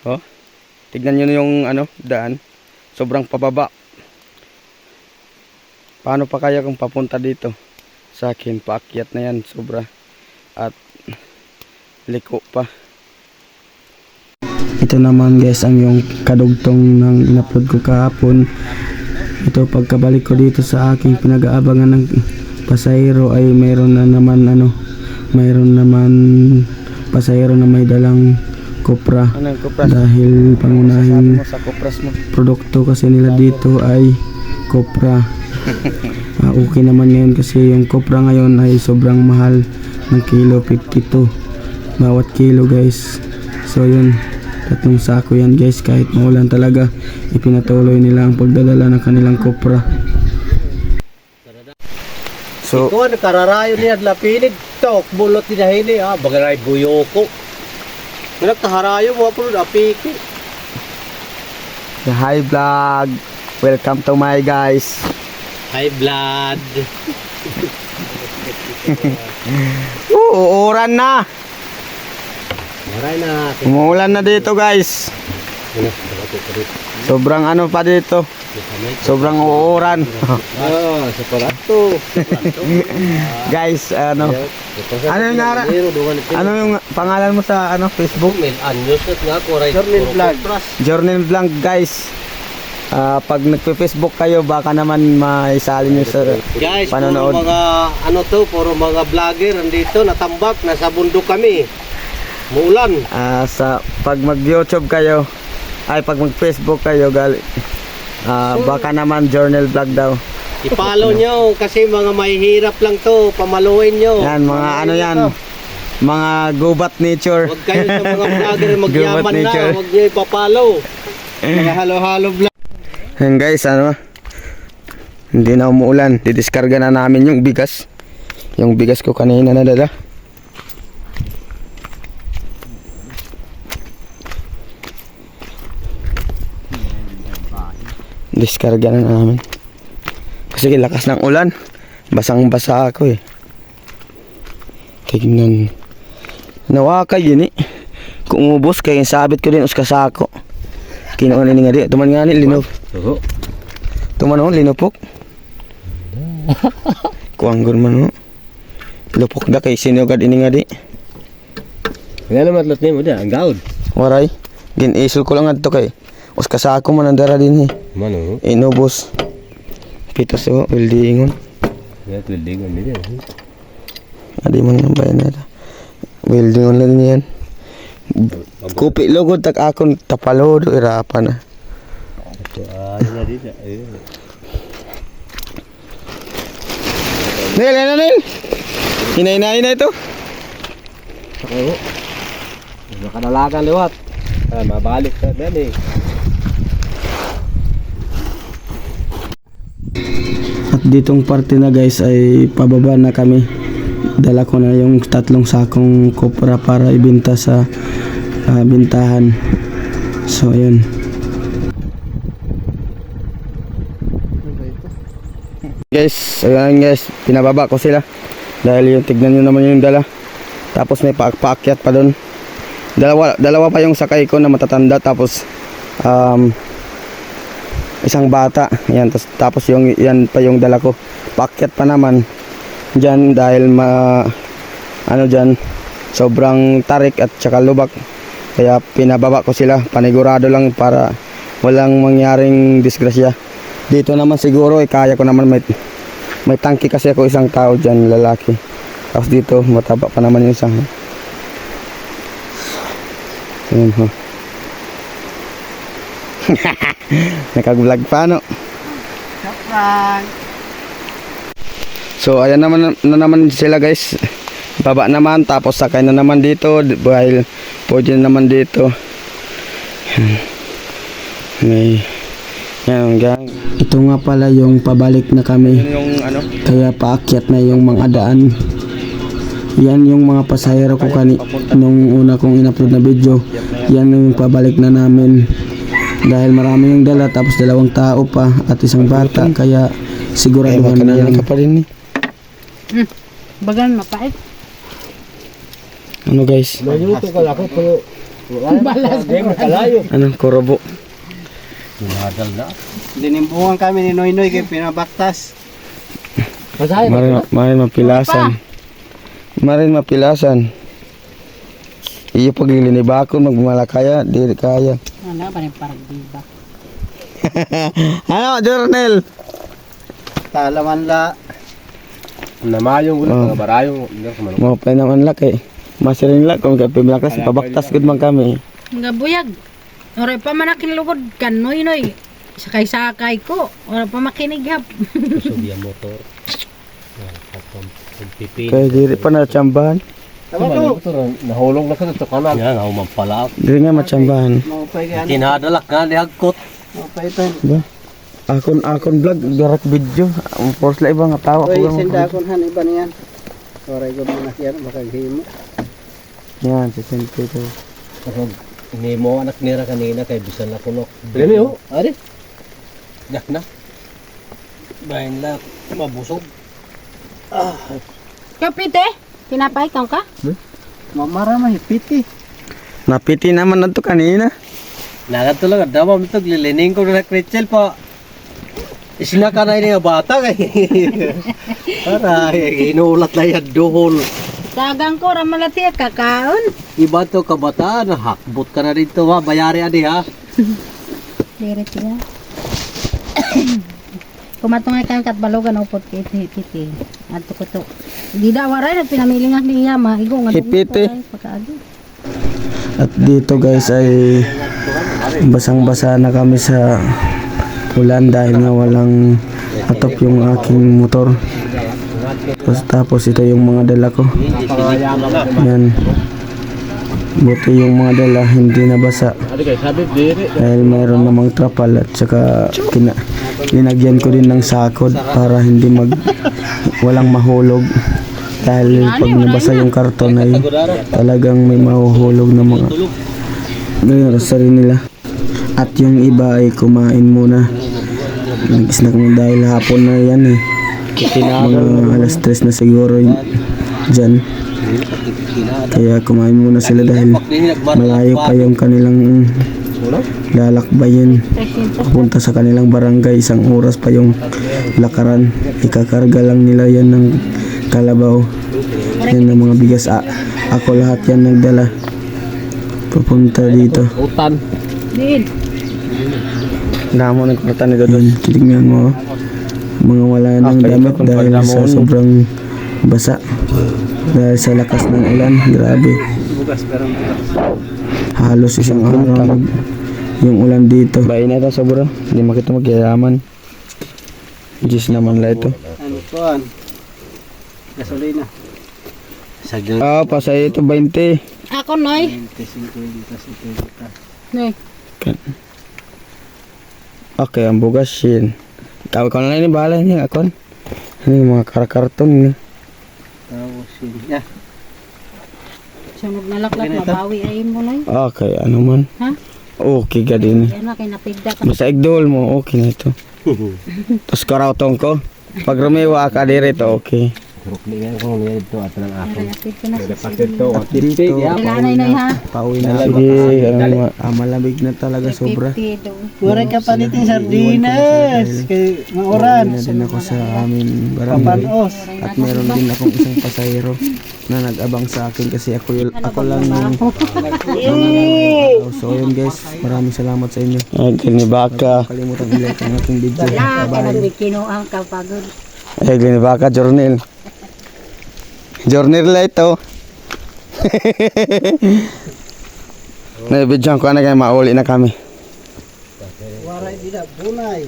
Oh, tignan nyo yung daan. Sobrang pababa. Paano pa kaya kung papunta dito? Sa akin, paakyat na yan. Sobra. At liko pa. Ito naman guys ang yung kadugtong ng in-upload ko kahapon. Ito pagkabalik ko dito sa aking pinag-aabangan ng pasahero ay mayroon naman pasahero na may dalang Cupra. Dahil pangunahing produkto kasi nila dito ay Cupra. Okay naman ngayon kasi yung Cupra ngayon ay sobrang mahal ng kilo, 52 bawat kilo guys. So yun, 3 sako yan guys, kahit maulan talaga ipinatuloy nila ang pagdadala ng kanilang Cupra. So ikaw nakararayo niya lapinid tok bulot ni dahili bagaray buyoko. Nagkaharayo mo ako apiki. Hi vlog. Welcome to my guys. Hi blood. Uuran na. Maray na. Umuulan na dito guys. Sobrang pa dito. Sobrang uuran. Sa palato. Guys, ano yung pangalan mo sa Facebook? Anyos at nga ko ray. Journal Vlog guys. Pag nagpe-Facebook kayo baka naman maisali nyo sa guys, panonood. Puro mga puro mga vlogger andito natambak, nasa bundok kami. Muulan. Pag mag-YouTube kayo, pag mag-Facebook kayo, baka naman Journal Vlog daw. I-follow nyo kasi mga mahihirap lang to, pamaluin nyo. Yan, mga yan. Mga gubat nature. Huwag kayo sa mga vlogger magyaman na, huwag nyo ipapollow. Mga halo-halo vlog. Yan guys, hindi na umuulan. Didiskarga na namin yung bigas. Yung bigas ko kanina na dala. Diskarga na namin. Kasi lakas ng ulan. Basang-basa ako eh. Tignan. Nawaka yun eh. Kung ubos kayo, sabit ko din uskasako. Kinuha ni nga di. Tuman nga ni, linop. Tuman o, linupok. Kuanggon man o. Lupok da kay sinugad ini nga di. Nga naman lat mo da, ang gaud. Waray. Gin-isul ko lang adto kay. Uskasako man ang dara din eh. Mano? Inubos. Pitos o, weldingon. Nga, weldingon nila. Adi man ang bayan nila. Weldingon lang yan. Kupi lugod tak akon tapalodo irapan na. Ano dito? Nil. Hinay na ito. Oo. Nakanalagan liwat. Mabalik ka din eh. At ditong parte na guys ay pababa na kami. Dala ko na yung 3 sakong Cupra para ibenta sa bintahan. So ayun. Guys, ayun guys, pinababa ko sila. Dahil yung tignan nyo naman yung dala. Tapos may paakyat pa doon. Dalawa pa yung sakay ko na matatanda. Tapos isang bata. Yan, tapos yung yan pa yung dala ko. Paakyat pa naman dyan dahil dyan sobrang tarik at saka lubak. Kaya pinababa ko sila, panigurado lang para walang mangyaring disgrasya. Dito naman siguro kaya ko naman, may tangki kasi ako isang tao dyan, lalaki. Tapos dito mataba pa naman yung isang. Ayun ho. Nakag-vlog pa no. So ayan naman sila guys. Baba naman, tapos sakay na naman dito dahil pwede naman dito. Yan gang. Ito nga pala yung pabalik na kami. Kaya paakyat na yung mga daan. Yan yung mga pasahero ko nung una kong in-upload na video. Yan yung pabalik na namin. Dahil marami yung dala, tapos 2 tao pa at isang bata. Kaya siguraduhan na lang. Bagan mapait. Ano guys? Mayuto ka lako pero Balas. Hindi mo kalayo. Anong kurobo? Hinadal na. Dinimbungan kami ni Noy Noy kay pinabaktas. Marin mapilasan. Marin mapilasan. Iyo pagliliniba ko magmalakaya, dili kaya. Ano pa rin parang diba? Ano, Journal? Talaman la. Namayong ulit, mga barayong. Mo pa naman laki. Masirin la kung kapay malakas pabaktas gud man kami. Nga buyag. Ora pa manakin lugod kan noy. Sakay-sakay ko. Ora pa makinighap. Subya motor. Kaya diri pa na tsambahan. Tama ko. Nahulong na sa kanan. Yan, ako mampalaak. Diri nga matsambahan. Tinadalak nga, nihagkot. Ba? Akon vlog direct video. Ang force la iba nga tawa ko Uy, lang. senda akon han iba niyan. Oray ko muna yan, baka himo. Yan, si Sente to. Hindi mo anak nira kanina kay bisan na kunok. Dili ho, ari. Yak na. Bahin la, mabusog. Kapite, tinapay kang ka? Mamara mahipit eh. Napiti naman na to kanina. Nagat talaga, dama mo ito, lilining ko na Rachel pa. Isinaka na yung bata kay. Para, inuulat na yan doon. Sagang ko, ramalati kakaon. Iba to kabataan, hakbot ka na dito ha, bayari adi ha. Diret ya. Kumatungay kayo katbalogan upot kiti. Adto ko to. Di da waray na pinamilingan niya maigo nga Hipite. pagkaagi. At dito guys ay basang-basa na kami sa ulan dahil nga walang atop yung aking motor. Tapos ito yung mga dala ko. Yan. Buti yung mga dala hindi nabasa. Dahil mayroon namang trapal at saka linagyan ko din ng sakod para hindi walang mahulog. Dahil pag nabasa yung karton ay talagang may mahuhulog na mga grocery nila. At yung iba ay kumain muna. Nag-snack na dahil hapon na yan eh. Mga alas 3 na siguro dyan. Kaya kumain muna sila dahil malayo pa yung kanilang lalakbayin papunta sa kanilang barangay. 1 oras pa yung lakaran. Ikakarga lang nila yan ng kalabaw. Yan ang mga bigas. Ako lahat yan nagdala papunta dito. Utan. Din. Damo ng kutan nito doon. Tingnan mo. Mga wala nang damit dahil sa sobrang basa. Dahil sa lakas ng ulan. Grabe. Halos isang araw yung ulan dito. Bain na ito sobra. Hindi makita magyayaman. Diyos naman la ito. Ano po an? Gasolina. Pasay ito 20. Ako noy. 25 Noy. Okay, ang bugas yun. Ikaw na lang yung bahala niya, akon. Ano yung mga karakarton niya. Tapos yun. Yeah. Sunog na laklat mabawi ay mo noy. Okay, ano man. Ha? Okay ka din. Yan na kay napigda ka. Basta igdol mo, okay na ito. Tapos karautong ko. Pag rumiwa ka dito, okay. Rukli ko niya dito at ng ako. Napig ko na sa At dito, Kailanay noy ha. pauwi na. Sige, malamig na talaga sobra. 50 do. Wala ka pa dito sardinas. Kay Pauwi mauran. na din ako sa amin barangay. Papanos. At meron din akong isang pasahero na nag-abang sa akin kasi ako lang yung so yun guys, maraming salamat sa inyo. Kinibaka. Kalimutan i-like ang ating video. Wala ka nang kinuang kapagod. Kinibaka, Jornel. Jornel la ito. Naibidyan ko na kayo, mauli na kami. Waray dila bunay.